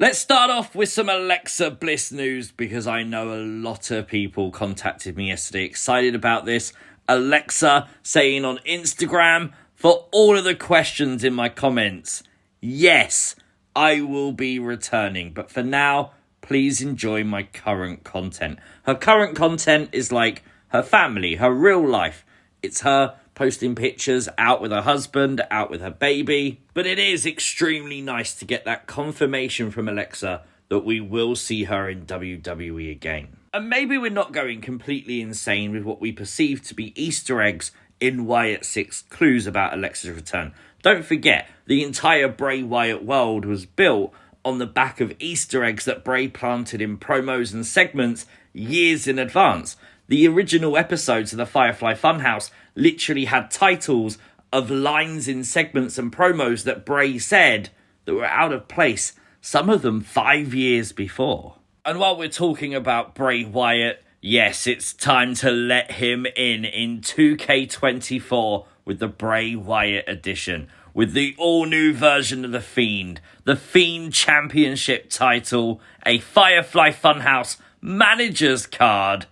Let's start off with some Alexa Bliss news because I know a lot of people contacted me yesterday excited about this. Alexa saying on Instagram, for all of the questions in my comments, yes, I will be returning. But for now, please enjoy my current content. Her current content is like her family, her real life. It's her posting pictures out with her husband, out with her baby. But it is extremely nice to get that confirmation from Alexa that we will see her in WWE again. And maybe we're not going completely insane with what we perceive to be Easter eggs in Wyatt Sicks clues about Alexa's return. Don't forget, the entire Bray Wyatt world was built on the back of Easter eggs that Bray planted in promos and segments years in advance. The original episodes of the Firefly Funhouse literally had titles of lines in segments and promos that Bray said that were out of place, some of them 5 years before. And while we're talking about Bray Wyatt, yes, it's time to let him in 2K24 with the Bray Wyatt edition, with the all-new version of the Fiend Championship title, a Firefly Funhouse Manager's card,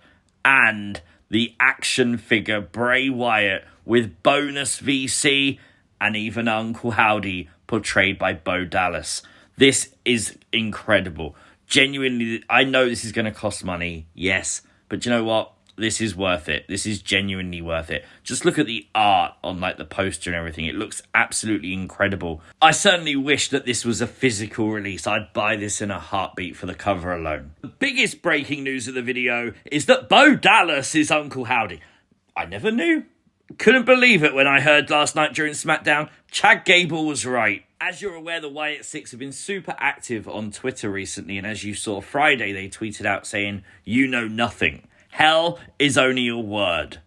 and the action figure Bray Wyatt with bonus VC and even Uncle Howdy portrayed by Bo Dallas. This is incredible. Genuinely, I know this is going to cost money, yes, but you know what? This is worth it. This is genuinely worth it. Just look at the art on like the poster and everything. It looks absolutely incredible. I certainly wish that this was a physical release. I'd buy this in a heartbeat for the cover alone. The biggest breaking news of the video is that Bo Dallas is Uncle Howdy. I never knew. Couldn't believe it when I heard last night during SmackDown. Chad Gable was right. As you're aware, the Wyatt Sicks have been super active on Twitter recently, and as you saw Friday, they tweeted out saying, "You know nothing. Hell is only a word.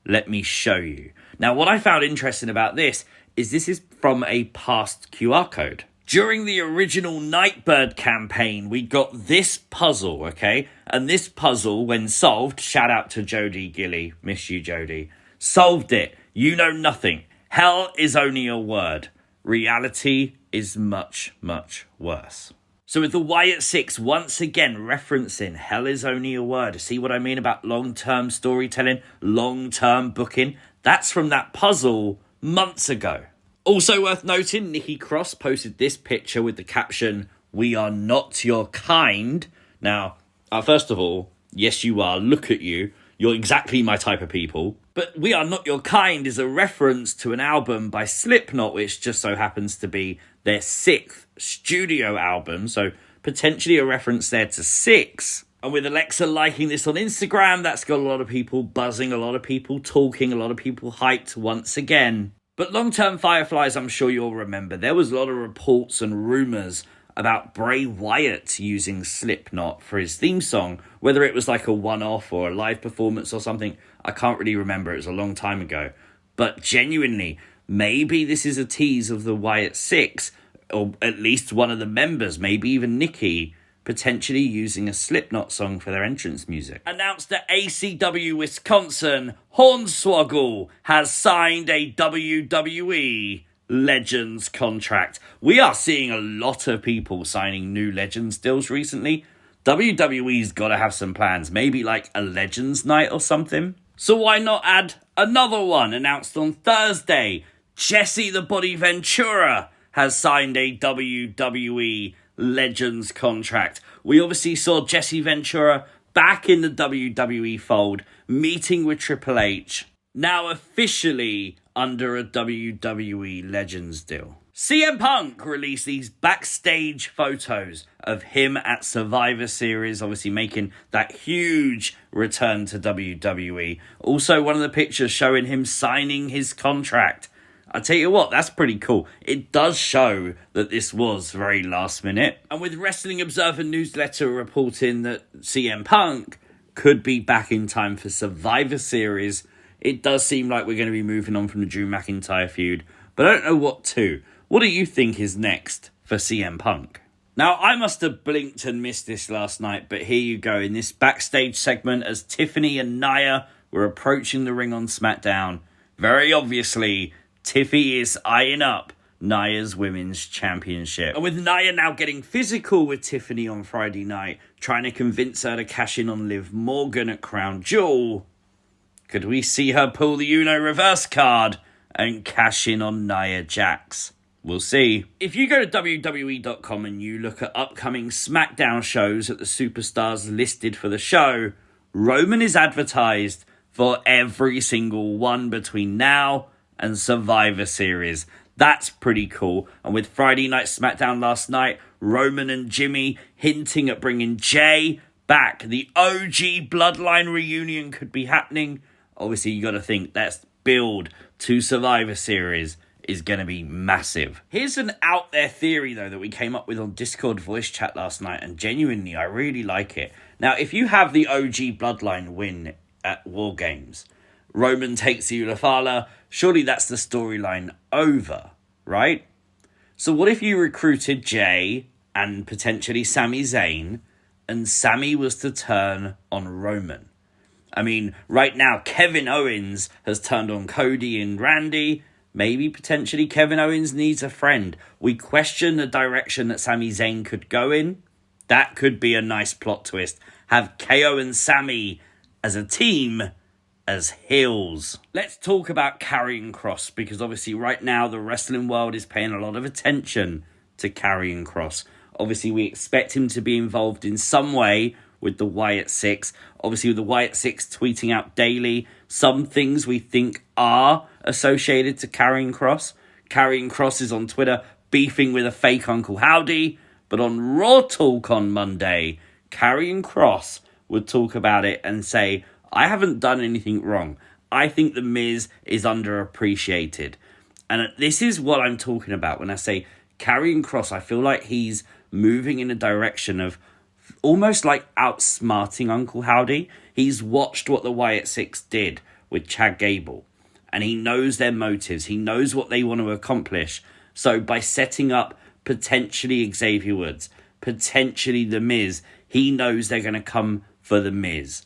Let me show you." Now, what I found interesting about this is from a past QR code. During the original Nightbird campaign, we got this puzzle, okay? And this puzzle, when solved, shout out to Jodie Gilly, miss you, Jodie, solved it. You know nothing. Hell is only a word. Reality is much, much worse. So with the Wyatt Sicks once again referencing hell is only a word. See what I mean about long-term storytelling, long-term booking? That's from that puzzle months ago. Also worth noting, Nikki Cross posted this picture with the caption, "We are not your kind." Now, first of all, yes you are, look at you. You're exactly my type of people. But "We Are Not Your Kind" is a reference to an album by Slipknot, which just so happens to be their 6th studio album. So potentially a reference there to Six. And with Alexa liking this on Instagram, that's got a lot of people buzzing, a lot of people talking, a lot of people hyped once again. But long-term Fireflies, I'm sure you'll remember, there was a lot of reports and rumours about Bray Wyatt using Slipknot for his theme song, whether it was like a one-off or a live performance or something. I can't really remember, it was a long time ago. But genuinely, maybe this is a tease of the Wyatt Sicks, or at least one of the members, maybe even Nikki, potentially using a Slipknot song for their entrance music. Announced at ACW Wisconsin, Hornswoggle has signed a WWE Legends contract. We are seeing a lot of people signing new Legends deals recently. WWE's got to have some plans, maybe like a Legends night or something. So why not add another one? Announced on Thursday, Jesse the Body Ventura has signed a WWE Legends contract. We obviously saw Jesse Ventura back in the WWE fold, meeting with Triple H, now officially under a WWE Legends deal. CM Punk released these backstage photos of him at Survivor Series, obviously making that huge return to WWE. Also, one of the pictures showing him signing his contract. I tell you what, that's pretty cool. It does show that this was very last minute. And with Wrestling Observer newsletter reporting that CM Punk could be back in time for Survivor Series, it does seem like we're going to be moving on from the Drew McIntyre feud. But I don't know what to. What do you think is next for CM Punk? Now, I must have blinked and missed this last night, but here you go. In this backstage segment, as Tiffany and Nia were approaching the ring on SmackDown, very obviously, Tiffy is eyeing up Nia's Women's Championship. And with Nia now getting physical with Tiffany on Friday night, trying to convince her to cash in on Liv Morgan at Crown Jewel, could we see her pull the Uno reverse card and cash in on Nia Jax? We'll see. If you go to WWE.com and you look at upcoming SmackDown shows that the superstars listed for the show, Roman is advertised for every single one between now and Survivor Series. That's pretty cool. And with Friday Night SmackDown last night, Roman and Jimmy hinting at bringing Jay back. The OG Bloodline reunion could be happening. Obviously, you got to think that's build to Survivor Series is going to be massive. Here's an out there theory, though, that we came up with on Discord voice chat last night, and genuinely, I really like it. Now, if you have the OG Bloodline win at War Games, Roman takes the Ulafala, surely that's the storyline over, right? So what if you recruited Jay and potentially Sami Zayn, and Sami was to turn on Roman? I mean, right now, Kevin Owens has turned on Cody and Randy. Maybe potentially Kevin Owens needs a friend. We question the direction that Sami Zayn could go in. That could be a nice plot twist. Have KO and Sami as a team as heels. Let's talk about Karrion Kross, because obviously right now the wrestling world is paying a lot of attention to Karrion Kross. Obviously we expect him to be involved in some way with the Wyatt Sicks. Obviously with the Wyatt Sicks tweeting out daily some things we think are associated to Karrion Kross. Karrion Kross is on Twitter beefing with a fake Uncle Howdy, but on Raw Talk on Monday, Karrion Kross would talk about it and say, I haven't done anything wrong. I think The Miz is underappreciated. And this is what I'm talking about when I say Karrion Kross. I feel like he's moving in a direction of almost like outsmarting Uncle Howdy. He's watched what the Wyatt Sicks did with Chad Gable, and he knows their motives. He knows what they want to accomplish. So by setting up potentially Xavier Woods, potentially The Miz, he knows they're going to come for The Miz.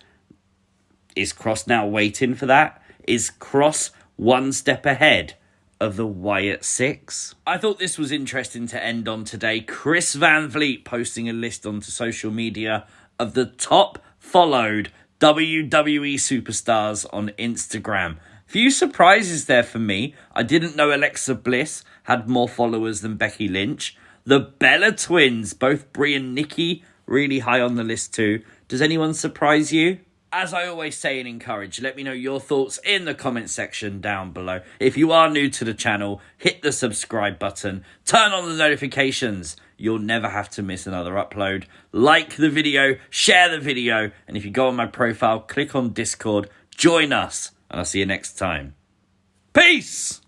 Is Kross now waiting for that? Is Kross one step ahead of the Wyatt Sicks? I thought this was interesting to end on today. Chris Van Vliet posting a list onto social media of the top followed WWE superstars on Instagram. Few surprises there for me. I didn't know Alexa Bliss had more followers than Becky Lynch. The Bella Twins, both Brie and Nikki, really high on the list too. Does anyone surprise you? As I always say and encourage, let me know your thoughts in the comment section down below. If you are new to the channel, hit the subscribe button, turn on the notifications. You'll never have to miss another upload. Like the video, share the video, and if you go on my profile, click on Discord, join us, and I'll see you next time. Peace!